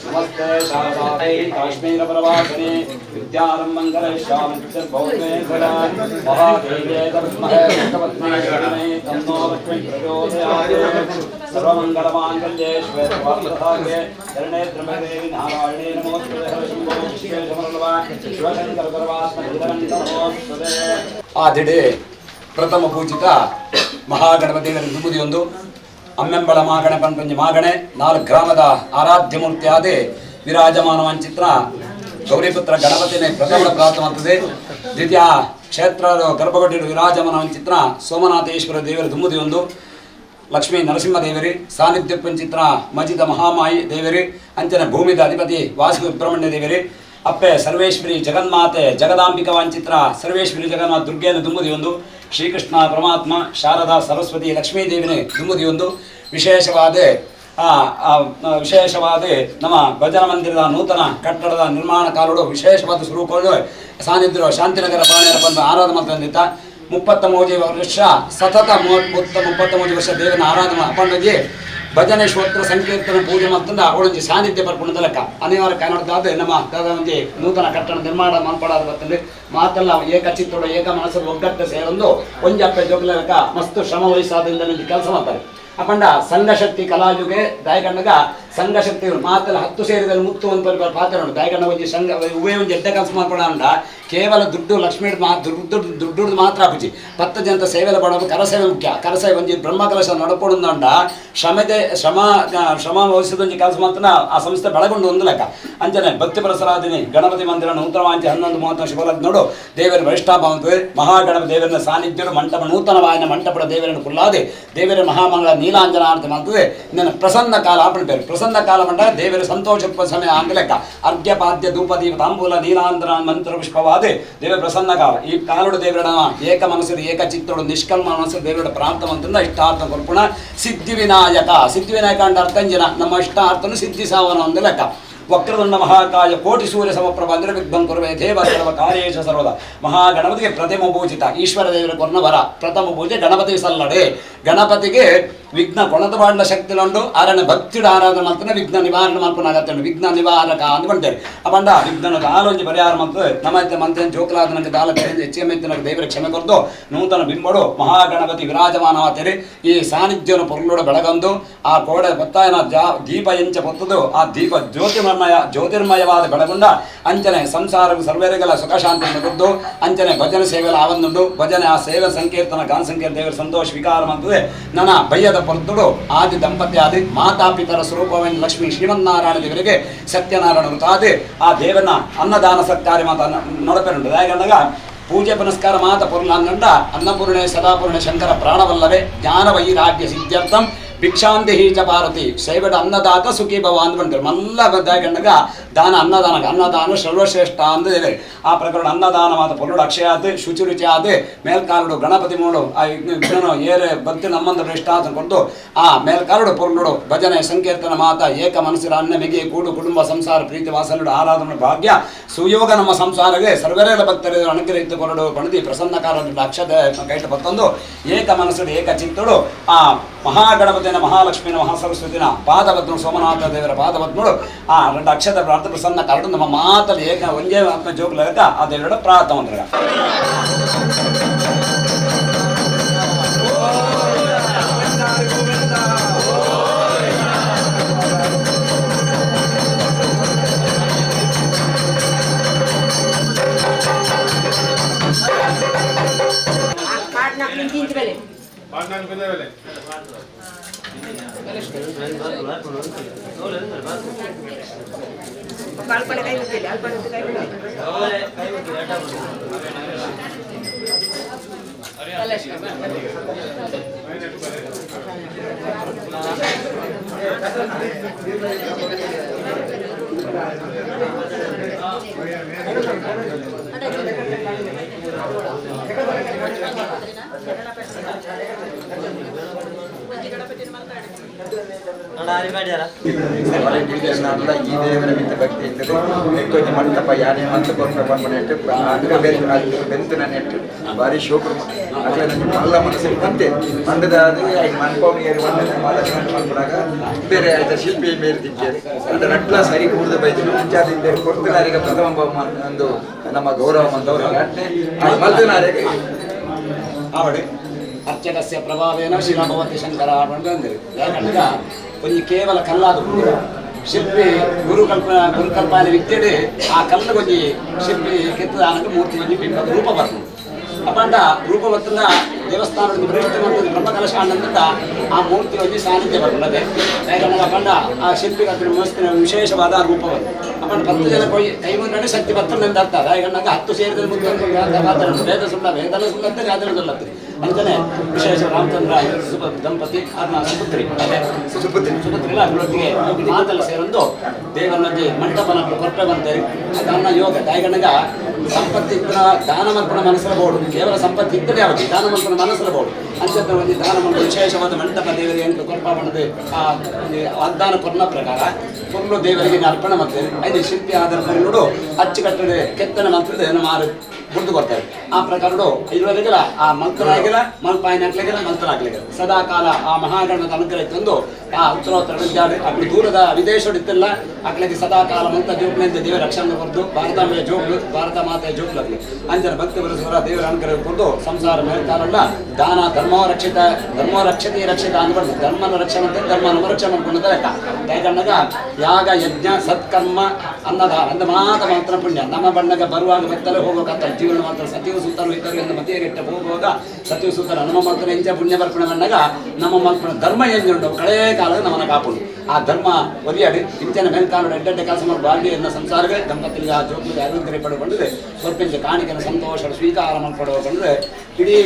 नमस्ते शारदाते काश्मीर प्रवासिने विद्यारंभं करयिष्यामि महादेव्ये तस्मै भक्तपत्नी तन्नो लक्ष्मी प्रचोदयात् सर्वमङ्गलमाङ्गल्ये शिवे सर्वार्थसाधके शरणे त्र्यम्बके नारायणे नमोस्तुते हरशम्भो विश्वेशमरुलवा शिवशङ्कर सर्वात्मनिधनं नमोस्तुते आदिडे ಪ್ರಥಮ ಪೂಜಿತ ಮಹಾಗಣಪತಿಗಳ ದುಂಬುದಿಯೊಂದು ಅಮ್ಮೆಂಬಳ ಮಹಾಗಣಪನ್ ಪಂಜ ಮಾಗಣೆ 4 ಗ್ರಾಮದ ಆರಾಧ್ಯ ಮೂರ್ತಿಯಾದೆ ವಿರಾಜಮಾನವಾನ್ ಚಿತ್ರ ಗೌರಿಪುತ್ರ ಗಣಪತಿನೇ ಪ್ರಥಮ ಪ್ರಾಪ್ತವಾಗುತ್ತದೆ ದ್ವಿತೀಯ ಕ್ಷೇತ್ರ ಗರ್ಭಗುಡಿಯಲ್ಲಿ ವಿರಾಜಮಾನವಾನ್ ಚಿತ್ರ ಸೋಮನಾಥೇಶ್ವರ ದೇವರ ದುಂಬುದಿಯೊಂದು ಲಕ್ಷ್ಮೀ ನರಸಿಂಹ ದೇವರಿ ಸಾನ್ನಿಧ್ಯಪ್ಪನ್ ಚಿತ್ರ ಮಜಿದ ಮಹಾಮಾಯಿ ದೇವರಿ ಅಂಚನೆ ಭೂಮಿದ ಅಧಿಪತಿ ವಾಸು ಸುಬ್ರಹ್ಮಣ್ಯ ದೇವರಿ ಅಪ್ಪೆ ಸರ್ವೇಶ್ವರಿ ಜಗನ್ಮಾತೆ ಜಗದಾಂಬಿಕವಾನ್ ಚಿತ್ರ ಸರ್ವೇಶ್ವರಿ ಜಗನ್ಮಾತೆ ದುರ್ಗೆಯನ್ನು ದುಂಬುದಿಯೊಂದು ಶ್ರೀಕೃಷ್ಣ ಪರಮಾತ್ಮ ಶಾರದಾ ಸರಸ್ವತಿ ಲಕ್ಷ್ಮೀ ದೇವಿನೇ ದುಂಬುದಿಯೊಂದು ವಿಶೇಷವಾದ ನಮ್ಮ ಭಜನ ಮಂದಿರದ ನೂತನ ಕಟ್ಟಡದ ನಿರ್ಮಾಣ ಕಾಲುಡು ವಿಶೇಷವಾದ ಸ್ವರೂಪಗಳು ಸಾನ್ನಿಧ್ಯ ಶಾಂತಿನಗರ ಪ್ರಾಣಿಯರ ಬಂದು ಆರಾಧನೆ ಮಾಡ್ತಂದಿದ್ದ 33 ವರ್ಷ ಸತತ 33 ವರ್ಷ ದೇವನ ಆರಾಧನೆ ಅಪ್ಪಣ್ಣಗೆ ಭಜನೆ ಶ್ರೋತ್ರ ಸಂಕೀರ್ತನ ಪೂಜೆ ಮತ್ತೊಂದು ಅವಳೊಂದು ಸಾನ್ನಿಧ್ಯ ಬರ್ಪುಣದ ಲೆಕ್ಕ ಅನಿವಾರ್ಯ ಕಾರಣದಾದ ನಮ್ಮ ಒಂದು ನೂತನ ಕಟ್ಟಡ ನಿರ್ಮಾಣ ಮಾಡ್ಕೊಳ್ಳೋದು ಬರ್ತಂದ್ರೆ ಮಾತೆಲ್ಲ ಏಕ ಚಿತ್ತೋಡ ಏಕ ಮನಸ್ಸಲ್ಲಿ ಒಗ್ಗಟ್ಟು ಸೇರೊಂದು ಒಂಜಪ್ಪೆ ಜೋಗ್ಲ ಲೆಕ್ಕ ಮಸ್ತು ಶ್ರಮ ವಹಿಸಾದ್ರಿಂದ ಕೆಲಸ ಮಾಡ್ತಾರೆ ಅಪ್ಪಂಡ ಸಂಘಶಕ್ತಿ ಕಲಾಜುಗೆ ದಾಯಕಂಡಗ ಸಂಘಶಕ್ತಿ ಮಾತೆಲ್ಲ 10 ಸೇರಿದಲ್ಲಿ ಮುತ್ತು ಒಂದು ಪಾತ್ರ ಉಂಟು ದಾಯಕಂಡ ಒಂಜಿ ಸಂಘ ಉಭಯ ಒಂದು ಎಡ್ಡೆ ಕೆಲಸ ಮಾಡ್ಕೊಳ್ಳೋಣ ಕೇವಲ ದುಡ್ಡು ಲಕ್ಷ್ಮೀ ದುಡ್ಡು ಮಾತ್ರ ಆಪುಜಿ 10 ಜನತ ಸೇವೆಲ ಮಾಡೋದು ಕರಸೇವೆ ಮುಖ್ಯ ಕರಸೇವೆ ಒಂಜಿ ಬ್ರಹ್ಮಕಲಶ ನಡ್ಕೊಡುಂಡ ಶ್ರಮ ವಹಿಸಿದೊಂಜಿ ಕೆಲಸ ಮಾತ್ರ ಆ ಸಂಸ್ಥೆ ಬೆಳಗೊಂಡು ಒಂದು ಲೆಕ್ಕ ಅಂಚನೆ ಭಕ್ತಿ ಪ್ರಸರಾದಿನಿ ಗಣಪತಿ ಮಂದಿರ ನೂತನವಾಂಚಿ 11:30 ಶುಭಲಗ್ನ ನೋಡು ದೇವರ ವೈಷ್ಣವ ಮಹಾಗಣಪತಿ ದೇವರ ಸಾನ್ನಿಧ್ಯ ಮಂಟಪ ನೂತನವಾದ ಮಂಟಪದ ದೇವರನ್ನು ಕುಲ್ಲಾದೆ ದೇವರ ಮಹಾಮಂಗಳ ನೀಲಾಂಜನ ಅಂತ ಮಾಡ್ತದೆ ನನ್ನ ಪ್ರಸನ್ನ ಕಾಲ ಆಪಣ ಬೇರೆ ಪ್ರಸನ್ನ ಕಾಲ ಮಂಡ ದೇವರ ಸಂತೋಷ ಸಮಯ ಅಂತ ಲೆಕ್ಕ ಅರ್ಘ್ಯಪಾದ್ಯ ಧೂಪದೀಪ ತಾಂಬೂಲ ನೀಲಾಂಧ್ರ ಮಂತ್ರ ಪುಷ್ಪವಾದೆ ದೇವ ಪ್ರಸನ್ನ ಕಾಲ ಈ ಕಾಲುಡು ದೇವರ ಏಕ ಮನಸ್ಸು ಏಕ ಚಿತ್ತೋಡು ನಿಷ್ಕಲ್ಮ ಮನಸ್ಸು ದೇವರ ಪ್ರಾಂತ ಮಂತ್ರ ಇಷ್ಟಾರ್ಥ ಕೊರ್ಪುಣ ಸಿದ್ಧಿವಿನಾಯಕ ಅಂಡ ಅರ್ಥಂಜನ ನಮ್ಮ ಇಷ್ಟಾರ್ಥನು ಸಿದ್ಧಿ ಸಾವನ ಒಂದು ಲೆಕ್ಕ ವಕ್ರದುಂಡ ಮಹಾಕಾಯ ಕೋಟಿ ಸೂರ್ಯ ಸಮಪ್ರಭ ಅಂದ್ರೆ ವಿದ್ವಂ ಕುರುವೆ ದೇವ ಸರ್ವ ಕಾರ್ಯೇಶ ಸರ್ವದ ಮಹಾಗಣಪತಿಗೆ ಪ್ರಥಮ ಪೂಜಿತ ಈಶ್ವರ ದೇವರ ಕೊರ್ನವರ ಪ್ರಥಮ ಪೂಜೆ ಗಣಪತಿ ಸಲ್ಲಡೆ ಗಣಪತಿಗೆ ವಿಘ್ನ ಕೊಣದ ಬಾಡ್ಲ ಶಕ್ತಿ ಉಂಡು ಆರನ ಭಕ್ತಿಡ ಆರಾಧನೆ ಮಾಡ್ತಾನೆ ವಿಘ್ನ ನಿವಾರಣೆ ಮಾಡ್ಕೊಂಡು ವಿಘ್ನ ನಿವಾರಕ ಅಂದ್ಕೊಂಡೇವೆ ಅಪಂಡ ವಿಘ್ನ ಆಲೋಚನೆ ಪರಿಹಾರ ಮಾಡ್ತದೆ ನಮ್ಮತ್ತೆ ಮಂತ್ರ ಜೋಕಲಾದನಕ್ಕೆ ದಾಲ ಹೆಚ್ಚಿನ ದೇವರ ಕ್ಷಮೆ ಕೊರ್ದು ನೂತನ ಬಿಂಬಡು ಮಹಾಗಣಪತಿ ವಿರಾಜಮಾನವಾತೇರಿ ಈ ಸಾನ್ನಿಧ್ಯನ ಪೊರ್ಲೋಡ ಬೆಳಗಂದು ಆ ಕೋಡೆ ಬತ್ತಾಯನ ದೀಪ ಎಂಚ ಪೊತ್ತದು ಆ ದೀಪ ಜ್ಯೋತಿರ್ಮಯವಾದ ಬೆಳಗೊಂಡ ಅಂಚನೆ ಸಂಸಾರ ಸರ್ವೇರಿಗಳ ಸುಖ ಶಾಂತಿ ಕೊದ್ದು ಅಂಚನೆ ಭಜನೆ ಸೇವೆಲ್ಲ ಆವಂದುಂಡು ಭಜನೆ ಆ ಸೇವೆ ಸಂಕೀರ್ತನ ಗಾನ ಸಂಕೀರ್ತ ದೇವರ ಸಂತೋಷ ವಿಕಾರ ಮಾಡ್ತದೆ ನನ್ನ ಬಯ್ಯದ ಪೊರ್ತುಡು ಆದಿ ದಂಪತಿ ಆದಿ ಮಾತಾಪಿತರ ಸ್ವರೂಪವೆಂದು ಲಕ್ಷ್ಮೀ ಶ್ರೀಮನ್ನಾರಾಯಣ ದೇವರಿಗೆ ಸತ್ಯನಾರಾಯಣ ವೃತಾದಿ ಆ ದೇವನ ಅನ್ನದಾನ ಸತ್ಕಾರ್ಯ ಮಾತ ನಡಪೆರುಂಟು ಯಾಕಂದಾಗ ಪೂಜೆ ಪುನಸ್ಕಾರ ಮಾತ ಪುರ್ಲ ಅಂಗಂಡ ಅನ್ನಪೂರ್ಣೆ ಸದಾಪೂರ್ಣೆ ಶಂಕರ ಪ್ರಾಣವಲ್ಲವೇ ಜ್ಞಾನ ವೈರಾಗ್ಯ ಸಿದ್ಧಾರ್ಥಂ ಭಿಕ್ಷಾಂತಿ ಹೀಚ ಭಾರತಿ ಶೈವಡ ಅನ್ನದಾತ ಸುಖಿ ಭವ ಅಂದ್ಕೊಂಡ್ರು ಮಲ್ಲ ಬದ್ದಾಗಂಡಗ ದಾನ ಅನ್ನದಾನ ಸರ್ವಶ್ರೇಷ್ಠ ಅಂದೇವೆ ಆ ಪ್ರಕರಣ ಅನ್ನದಾನ ಮಾತ ಪೊರುಡು ಅಕ್ಷಯ ಆದ ಶುಚಿ ರುಚಿ ಆದ ಮೇಲ್ಕಾಲುಡು ಗಣಪತಿ ಮೂಡು ಆ ವಿಘ್ನನು ಏರೆ ಭಕ್ತಿ ನಮ್ಮಂದ್ರ ಇಷ್ಟ ಅಂತ ಕೊಟ್ಟು ಆ ಮೇಲ್ಕಾಲುಡು ಪೊರುಡು ಭಜನೆ ಸಂಕೀರ್ತನ ಮಾತ ಏಕ ಮನಸ್ಸಿನ ಅನ್ನ ಮಿಗಿ ಕೂಡು ಕುಟುಂಬ ಸಂಸಾರ ಪ್ರೀತಿ ವಾಸನುಡು ಆರಾಧನೆ ಭಾಗ್ಯ ಸುಯೋಗ ನಮ್ಮ ಸಂಸಾರಗೆ ಸರ್ವರೆಲ್ಲ ಭಕ್ತರು ಅನುಗ್ರಹಿತ ಕೊರಡು ಪಣದಿ ಪ್ರಸನ್ನಕಾರ ಅಕ್ಷತೆ ಕೈಟ ಬತ್ತೊಂದು ಏಕ ಮನಸ್ಸುಡು ಏಕ ಚಿತ್ತುಡು ಆ ಮಹಾಗಣಪತಿನ ಮಹಾಲಕ್ಷ್ಮಿನ ಮಹಾಸರಸ್ವತಿನ ಪಾದಪದ್ಮ ಸೋಮನಾಥ ದೇವರ ಪಾದಪದ್ಮಗಳು ಆ 2 ಅಕ್ಷರ ಪ್ರಾರ್ಥ ಪ್ರಸನ್ನ ಕಾರಣ ನಮ್ಮ ಮಾತಲ್ಲಿ ಏಕ ಒಂದೇ ಆತ್ಮ ಜೋಗ್ಲಕ ಆ ದೇವರ ಪ್ರಾರ್ಥನೆ ಅಂದ್ರೆ ವಾಲಂಟಿಯರ್ಸ್ನೆಲ್ಲ ಈ ದೇವರ ಮಿತ್ರ ಭಕ್ತಿ ಇರ್ತದೆ ಕೊಂಚ ಮಂಟಪ ಯಾನೇ ಮಂತ ಕೊಟ್ಟು ನೆಟ್ಟು ಬೆಂತು ನೆಟ್ಟು ಭಾರಿ ಶೋಕ ಅಟ್లా ಮಲ್ಲ ಮನಸ್ಸು ಬಂತೆ ಮಂಡದ ಮನ್ಪೋಮಿಯರು ಮನ್ಪದಾಗ ಬೇರೆ ಆಯ್ತಾ ಶಿಲ್ಪಿ ಮೇರೆ ದಿಕ್ಕೇರಿ ಅಂದ್ರೆ ನಟ್ಲ ಸರಿ ಕೂಡದ ಬೈತು ಮುಂಚಾದಿಂದ ಕೊಡ್ತನಾರಿಗೆ ಪ್ರಥಮ ಬಹುಮಾನ ಒಂದು ನಮ್ಮ ಗೌರವ ಮಂದವರು ಮಲ್ತನಾರಿಗೆ ಆವಡೆ ಅರ್ಚಕಸ್ಯ ಪ್ರಭಾವೇನ ಶಿಲಾಭವತಿ ಶಂಕರ ಬಂದ್ರೆ ಯಾಕಂದ್ರೆ ಒಂದು ಕೇವಲ ಕಲ್ಲಾದ ಶಿಲ್ಪಿ ಗುರುಕಲ್ಪನೆ ವಿದ್ಯೆಡೆ ಆ ಕಲ್ಲು ಕೊಂಚಿ ಶಿಲ್ಪಿ ಕೆತ್ತದಾನಕ್ಕೆ ಮೂರ್ತಿ ಕೊಂಚಿ ಬಿಂಬದ ರೂಪ ಬರ್ತದೆ ಅಪಂಡ ರೂಪ ಬರ್ತದ ದೇವಸ್ಥಾನದ ಬ್ರಹ್ಮಕಲಶ ಆನಂದ ಆ ಮೂರ್ತಿ ಕೊಂಚಿ ಸಾನ್ನಿಧ್ಯ ಬರ್ತದೆ ಯಾಕಂದ್ರೆ ಅಪಂಡ ಆ ಶಿಲ್ಪಿ ಮಸ್ತಿನ ವಿಶೇಷವಾದ ರೂಪ ಬರ್ತದೆ ಅಪಂಡ 10 ಜನ ಕೈ ಮುಂದೆ ಶಕ್ತಿ ಬರ್ತದೆ ಅಂತ ಅರ್ಥ ಯಾಕಂದಾಗ 10 ಸೇರಿದ ಮುಂದೆ ವೇದ ಸುಳ್ಳ ವೇದನ ಸುಳ್ಳಂತೆ ಗಾದನ ಸುಳ್ಳತ್ತೆ ಅಂತಾನೆ ವಿಶೇಷ ರಾಮಚಂದ್ರ ದಂಪತಿ ಅದನ್ನ ಸುಪುತ್ರಿ ಅದೇ ಸುಪುತ್ರಿ ಅದರೊಟ್ಟಿಗೆ ಮಾತಲ್ಲಿ ಸೇರೊಂದು ದೇವರೊಂದು ಮಂಟಪನ ಕೊರಪೆ ಬಂತಾರೆ ಅದನ್ನ ಯೋಗ ತಾಯಿಗಣ್ಣಗ ಸಂಪತ್ತಿ ದಾನ ಮಲ್ಪನ ಮನಸ್ಸರ ಬೋಡು ಕೇವಲ ಸಂಪತ್ತಿ ಇದ್ದರೆ ಯಾವುದು ದಾನ ಮಲ್ಪನ ಮನಸ್ಸರ ಬೋಡು ಅಂಚತ್ತ ಒಂದು ದಾನ ಮಲ್ಪ ವಿಶೇಷವಾದ ಮಂಟಪ ದೇವರಿಗೆ ಎಂಟು ಕೊರಪ ಬಣ್ಣದ ಆ ವಾಗ್ದಾನ ಕೊರ್ನ ಪ್ರಕಾರ ಪುರ್ಲು ದೇವರಿಗೆ ಅರ್ಪಣೆ ಮಾಡ್ತಾರೆ ಐದು ಶಿಲ್ಪಿ ಆಧಾರ ಪುರ್ಲುಡು ಅಚ್ಚುಕಟ್ಟಡೆ ಕೆತ್ತನೆ ಮಾಡ್ತಿದ್ದೆ ಮಾರು ಗುರ್ತು ಬರ್ತಾರೆ ಆ ಪ್ರಕಾರ ಇದುವರೆಗೆಲ್ಲ ಆ ಮಲ್ಪನಾಗಿಲ್ಲ ಮಲ್ಪಾಯಿನ ಹಾಕ್ಲಿಗಿಲ್ಲ ಮಲ್ಪನಾಗ್ಲಿಲ್ಲ ಸದಾ ಕಾಲ ಆ ಮಹಾಗಣದ ಅನುಗ್ರಹ ತಂದು ಆ ಉತ್ತರೋತ್ತರ ವಿದ್ಯಾರ್ಥಿ ಅಕ್ಕಿ ದೂರದ ವಿದೇಶಡಿತ್ತೆಲ್ಲ ಅಕ್ಳಿಗೆ ಸದಾ ಕಾಲ ಮಂತ ಜೋಕ್ಲಿಂದ ದೇವರ ರಕ್ಷಣೆ ಕೊಟ್ಟು ಭಾರತಾಂಬೆಯ ಜೋಕ್ಲು ಭಾರತ ಮಾತೆಯ ಜೋಕ್ಲಾಗ್ಲಿ ಅಂಜನ ಭಕ್ತಿ ಬರೆಸುವರ ದೇವರ ಅನುಗ್ರಹ ಕೊಟ್ಟು ಸಂಸಾರ ಮೇಲ್ಕಾಲಲ್ಲ ದಾನ ಧರ್ಮೋ ರಕ್ಷತೆ ರಕ್ಷಿತ ಅನ್ಬಾರ್ದು ಧರ್ಮನ ರಕ್ಷಣೆ ಅಂತ ಧರ್ಮನ ರಕ್ಷಣೆ ಮಾಡ್ಕೊಂಡ ಲೆಕ್ಕ ಯಾಕಂದಾಗ ಯಾಗ ಯಜ್ಞ ಸತ್ಕರ್ಮ ಅನ್ನದಾನ ಅಂದ ಮಾತ್ರ ಪುಣ್ಯ ನಮ್ಮ ಬಣ್ಣಗ ಬರುವಾಗ ಬೆತ್ತಲೆ ಹೋಗೋಕಂತ ಜೀವನ ಮಾತ್ರ ಸತ್ಯವ ಸೂತರು ಇದ್ದರು ಎಂದು ಮತಿಯಗೆಟ್ಟ ಹೋಗುವಾಗ ಸತ್ಯವ ಸೂತರು ನಮ್ಮ ಮಲ್ಪನ ಎಂಚ ಪುಣ್ಯ ಬರ್ಪಣೆ ಬಂದಾಗ ನಮ್ಮ ಮಲ್ಪನ ಧರ್ಮ ಎಂಜುಂಡು ಕಳೇ ಕಾಲದ ನಮ್ಮನ್ನ ಕಾಪುಡು ಆ ಧರ್ಮ ಒಲಿಯಾಡಿ ಇಂಚನ ಮೇಲ್ಕಾಲ ಎಡ್ಡೆಡ್ಡ ಕೆಲಸ ಮಾಡಿ ಬಾಳ್ಗೆ ಎನ್ನ ಸಂಸಾರವೇ ದಂಪತಿಗೆ ಆ ಜೋಕ್ಲಿಗೆ ಆರೋಗ್ಯ ಪಡೆದುಕೊಂಡ್ರೆ ಸ್ವಲ್ಪ ಕಾಣಿಕೆನ ಸಂತೋಷ ಸ್ವೀಕಾರ ಮಾಡಿಕೊಡುವಂದ್ರೆ ಇಡೀ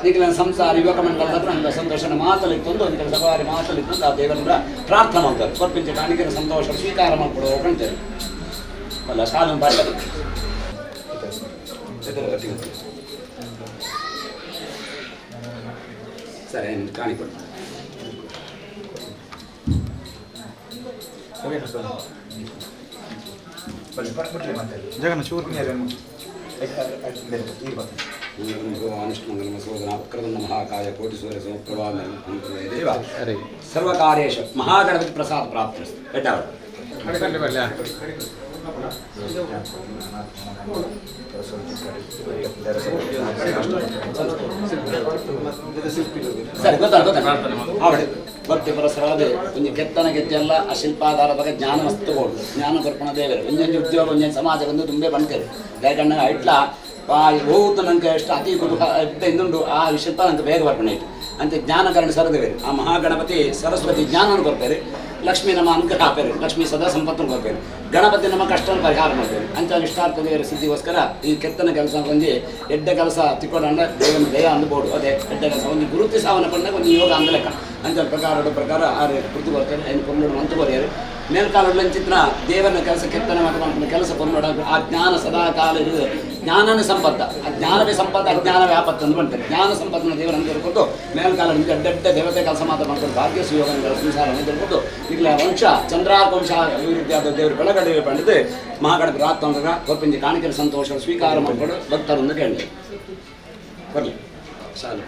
ಈಗಿನ ಸಂಸಾರ ಯುವಕ ಮಂಡಲದ ನಮ್ಗೆ ಸಂತೋಷನ ಮಾತಲಿತ್ತೊಂದು ಒಂದು ಸವಾರಿ ಮಾತಲಿತ್ತು ಆ ದೇವರ ಪ್ರಾರ್ಥನೆ ಮಾಡ್ತಾರೆ ಸ್ವಲ್ಪ ಕಾಣಿಕೆನ ಸಂತೋಷ ಸ್ವೀಕಾರ ಮಾಡಿಕೊಡುವಂತೇಳಿ ಅಲ್ಲ ಸಾಲು ಬಾಳ್ಯ ಸರಿ ಕಾಣಿಕೊಡು ಜಗನ್ನ ಚೂರು ಅನುಷ್ಮಂಗಲ ಮಹಾಕಾಯ ಕೋಟಿ ಸೂರ್ಯ ಸಮಪ್ರಭಾ ದೇವ ಸರ್ವಕಾರ್ಯೇಶು ಮಹಾಗಣಪತಿ ಪ್ರಸಾದ ಪ್ರಾಪ್ತಿಸ್ತು ಸರಿ ಗೊತ್ತಾಗ ಭಕ್ತಿ ಪರಸರಾದ ಒಂದು ಕೆತ್ತನ ಗೆದ್ದೆಲ್ಲ ಆ ಶಿಲ್ಪಾಧಾರ ಬಗ್ಗೆ ಜ್ಞಾನ ವಸ್ತುಗಳು ಜ್ಞಾನ ಕರ್ಪಣ ದೇವರು ಒಂದೊಂದು ಉದ್ಯೋಗ ಒಂದೊಂದು ಸಮಾಜ ಬಂದು ತುಂಬೇ ಬಂತೇವೆ ಯಾಕಂದ್ರೆ ಇಟ್ಲ ಹೋಗುತ್ತ ನಂಗೆ ಎಷ್ಟು ಅತಿ ಇಂದುಂಡು ಆ ಶಿಲ್ಪ ನಂಗೆ ಬೇಗ ಬರ್ಪಣೆ ಇಟ್ಟು ಅಂತ ಜ್ಞಾನಕರಣ ಸರದೇವೆ ಆ ಮಹಾಗಣಪತಿ ಸರಸ್ವತಿ ಜ್ಞಾನವನ್ನು ಕೊಡ್ತಾರೆ ಲಕ್ಷ್ಮೀ ನಮ್ಮ ಅನುಗ್ರಹ ಹಾಕ್ತಾರೆ ಲಕ್ಷ್ಮೀ ಸದಾ ಸಂಪತ್ತನ್ನು ಕೊಡ್ತಾರೆ ಗಣಪತಿ ನಮ್ಮ ಕಷ್ಟ ಪರಿಹಾರ ಮಾಡ್ತೇವೆ ಅಂತ ಇಷ್ಟಾರ್ಥ ದೇವರ ಸಿದ್ಧಿಗೋಸ್ಕರ ಈ ಕೆತ್ತನ ಕೆಲಸ ಬಂದು ಎಡ್ಡ ಕೆಲಸ ತಿಕ್ಕೊಂಡ ದೇವನ ದಯ ಅಂದ್ಬೋದು ಅದೇ ಎಡ್ಡ ಕೆಲಸ ಒಂದು ಗುರುತಿ ಸಾವನ್ನ ಪಂಡಾಗ ಒಂದು ಯೋಗ ಅಂದ ಲೆಕ್ಕ ಅಂತ ಪ್ರಕಾರ ಆರು ಗುರುತು ಬರ್ತಾರೆ ಐದು ಕೊಂಡೋಡು ಅಂತ ಬರೆಯಾರೆ ಮೇಲ್ಕಾಲೊಡ್ಲ ಚಿತ್ರ ದೇವರನ ಕೆಲಸ ಕೆತ್ತನೆ ಮಾಡ್ಕೊಂಡು ಕೆಲಸ ಕೊಂಡೋಡ ಆ ಜ್ಞಾನ ಸದಾ ಕಾಲ ಇರುವುದು ಜ್ಞಾನನೇ ಸಂಪತ್ತ ಆ ಜ್ಞಾನವೇ ಸಂಪತ್ತ ಅಜ್ಞಾನವೇ ಆಪತ್ತು ಅಂತ ಬಂತಾರೆ ಜ್ಞಾನ ಸಂಪತ್ತನ್ನು ದೇವರನ್ನು ತಿಳ್ಕೊಂಡು ಮೇಲ್ಕಾಲ ಎಡ್ಡ ದೇವತೆ ಕೆಲಸ ಮಾತ್ರ ಮಾಡ್ಕೊಂಡು ಭಾಗ್ಯ ಸುಯೋಗಗಳ ಸಂಸಾರವನ್ನು ತಿಳ್ಕೊಂಡು ಈಗಲೇ ವಂಶ ಚಂದ್ರಾರ್ಕ ವಂಶ ಈ ರೀತಿಯಾದ ದೇವರು ಬೆಳಗಡೆ ಬಂದಿದ್ದು ಮಹಾಗಣಪತಿ ರಾತ್ರಿ ಗೊಪ್ಪಿಂದ ಕಾಣಿಕೆಯ ಸಂತೋಷ ಸ್ವೀಕಾರ ಮಾಡಿಕೊಂಡು ಭಕ್ತರನ್ನು ಕೇಳಿ ಬರಲಿ ಶಾಲೆ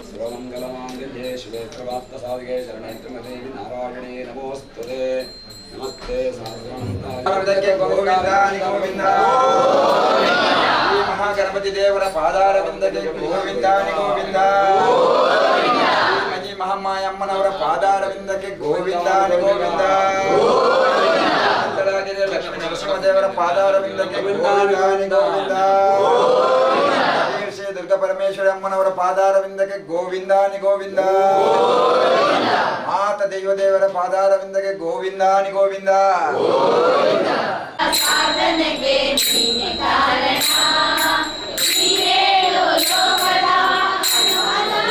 ಸರ್ವಮಂಗಲಮಾಂಗಲ್ಯೇ ಶಿವೆ ಸರ್ವಾರ್ಥಸಾಧಿಕೆ ಶರಣೇತ್ರಮದೇ ನಾರಾಯಣೇ ನಮೋಸ್ತುತೆ ನಮಸ್ತೆ ಮಹಾಗಣಪತಿ ದೇವರ ಪಾದಾರವಿಂದಕ್ಕೆ ಗೋವಿಂದಾನಿ ಗೋವಿಂದ ಮಜಿ ಮಹಾಮಾಯಮ್ಮನವರ ಪಾದಾರವಿಂದಕ್ಕೆ ಗೋವಿಂದಾನಿ ಗೋವಿಂದ ಲಕ್ಷ್ಮೀ ನರಸಿಂಹದೇವರ ಪಾದಾರವಿಂದಕ್ಕೆ ಗೋವಿಂದಾನಿ ಗೋವಿಂದ ದುರ್ಗಾ ಪರಮೇಶ್ವರಿ ಅಮ್ಮನವರ ಪಾದಾರವಿಂದಕ್ಕೆ ಗೋವಿಂದಾನಿ ಗೋವಿಂದ ಮಾತ ದೈವದೇವರ ಪಾದಾರವಿಂದಕ್ಕೆ ಗೋವಿಂದಾನಿ ಗೋವಿಂದ ಸಾಧನೆಗೆ ನೀನೆ ಕಾರಣ ನೀನೇಳು ಲೋಕದ ಅನುಮೋದನ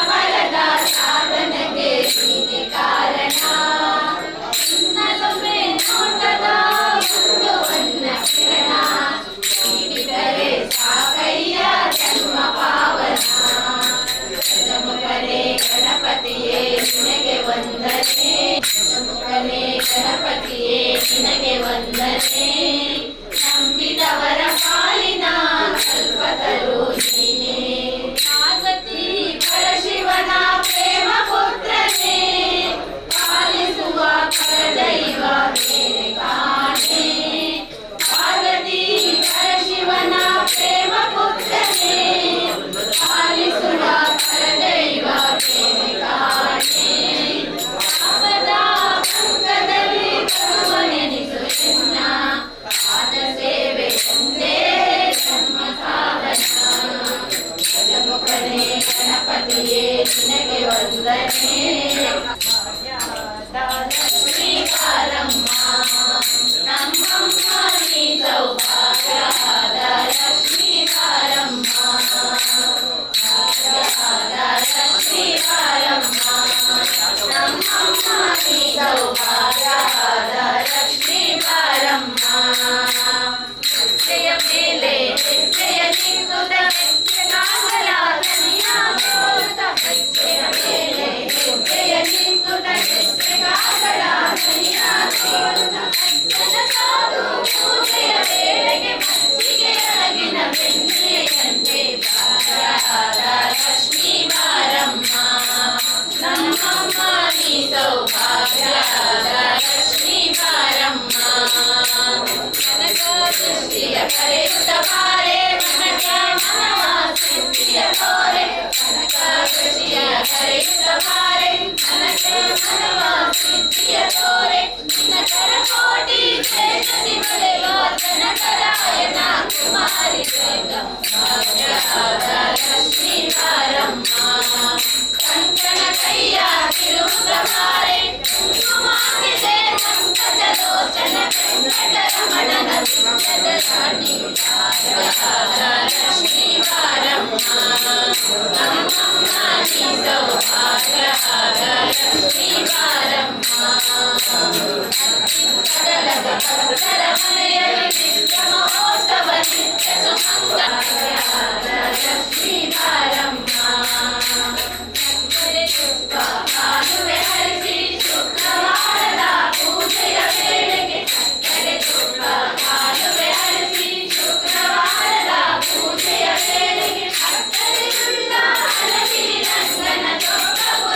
ಫಲದ ಸಾಧನೆಗೆ ನೀನೆ ಕಾರಣ ಸುಮ್ಮನೆ ನೋಟದ ಒಂದು ಅನ್ನ ಕಿರಣ ನೀಡಿದರೆ ಗಣಪತಿಯೇ ನಿನಗೆ ವಂದನೆ ಲಕ್ಷ್ಮೀ ಬಾರಮ್ಮ ನಮ್ಮಮ್ಮ ನೀ ಸೌಭಾಗ್ಯದ ಲಕ್ಷ್ಮೀ ಬಾರಮ್ಮ ಲಕ್ಷ್ಮೀ ಬಾರಮ್ಮ ನಮ್ಮಮ್ಮ ನೀ ಸೌಭಾಗ್ಯದ ಲಕ್ಷ್ಮೀ ಬಾರಮ್ಮ ಹೆಜ್ಜೆಯ ಮೇಲೆ ಹೆಜ್ಜೆಯ ನಿಂತುದ ಹೆಜ್ಜೆಗಾಗಲ ದನಿಯ ತೋರುತ್ತ ಹೆಜ್ಜೆಯ ಮೇಲೆ ಹೆಜ್ಜೆಯ ನಿಂತುದ ಹೆಜ್ಜೆಗಾಗಲ ದನಿಯ ತೋರುತ್ತ ಅಜ್ಜನ ಸಾಧು ಪೂಜೆಯ ವೇಳೆಗೆ ಮಜ್ಜಿಗೆ ಅಳಗಿನ ಬೆಣ್ಣೆಯಂತೆ ಬಾರಾದ ಲಕ್ಷ್ಮೀ ಬಾರಮ್ಮ ನಮ್ಮಮ್ಮ ನೀ ಸೌಭಾಗ್ಯದ ಲಕ್ಷ್ಮೀ ಬಾರಮ್ಮ ಕನಕ ದೃಷ್ಟಿಯ ಕರೆಯುತ್ತ ಬಾರೆ ಮನಕ ಮನವ ಸಿದ್ಧಿಯ ತೋರೆ ಕನಕ ದೃಷ್ಟಿಯ ಕರೆಯುತ್ತ ಬಾರೆ ಮನಕ ಮನವ ಸಿದ್ಧಿಯ ತೋರೆ ದಿನಕರ ಕೋಟಿ ಚೇತಸಿ ಬಳೆಯೋ ಜನಕರಾಯನ ಕುಮಾರಿ ಶ್ವೇತ ಭಾಗ್ಯದ ಲಕ್ಷ್ಮೀ ಬಾರಮ್ಮ ಕಂಕಣ ಕೈಯ ತಿರುವುದ ಬಾರೆ ಕುಂಕುಮಾಗಿದೆ ಪಂಕಜ ಲೋಚನ ವೆಂಕಟರಮಣನ ವಿಂಕಟ ರಾಣಿ ಭಾಗ್ಯದ ಲಕ್ಷ್ಮೀ ಬಾರಮ್ಮ ನಮ್ಮಮ್ಮ ನೀ ಸೌಭಾಗ್ಯದ ಲಕ್ಷ್ಮೀ ಬಾರಮ್ಮ ಕಡಲದ ಭಕ್ತರ ಮನೆಯಲ್ಲಿ ನಿತ್ಯ ಮಹೋತ್ಸವ ನಿತ್ಯ ಸುಮಂಗಲದ ಲಕ್ಷ್ಮೀ ಬಾರಮ್ಮ ತುಪ್ಪ ಹಾಲುವೆ ಹರಿಸಿ ಶುಕ್ರವಾರದ ಪೂಜೆಯ ವೇಳೆಗೆ ಸಕ್ಕರೆ ತುಪ್ಪ ಹಾಲುವೆ ಹರಿಸಿ ಶುಕ್ರವಾರದ ಪೂಜೆಯ ವೇಳೆಗೆ ಅಕ್ಕರೆ ಸುಳ್ಳ ಹಲಸಿರಿ ರಂಗನ ಚೊಕ್ಕವು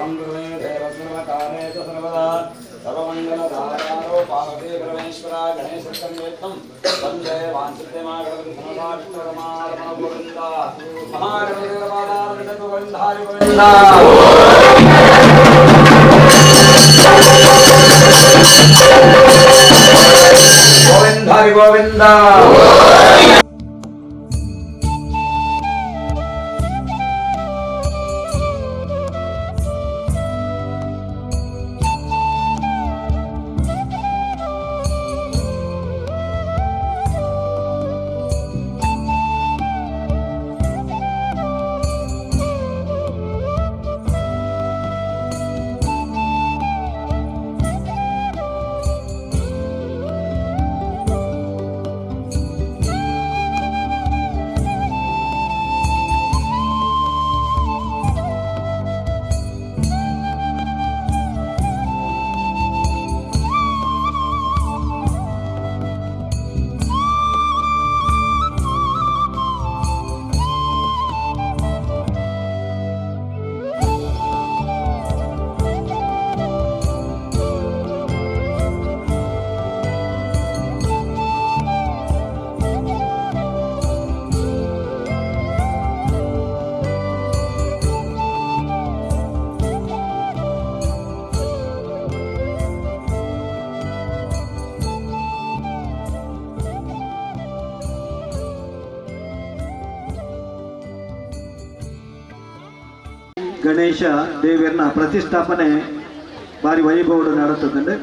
ಸಂಗುರುವೇ ದೇವಸರ್ವಕಾಲೇ ಚ ಸರ್ವದಾ ಸರ್ವಮಂಗಲಧಾರಾರೋ ಪಾರ್ವತಿ ಪರಮೇಶ್ವರ ಗಣೇಶಕಂವೇತ್ತಂ ವಂದೇ ವಾಂಚಿತ್ಯಮಾಗಣಪತಿ ಸಮಧಾವಿಷ್ಣುರಮಾರಮಣ ಗೋವಿಂದ ಮಹಾರಮಣಪಾದಾರವಿಂದ ಗೋವಿಂದಾರಿ ಗೋವಿಂದ ಗೋವಿಂದಾರಿ ಗೋವಿಂದ ಗಣೇಶ ದೇವರನ್ನ ಪ್ರತಿಷ್ಠಾಪನೆ ಭಾರಿ ವೈಭವ ನಡೆಯುತ್ತದೆ.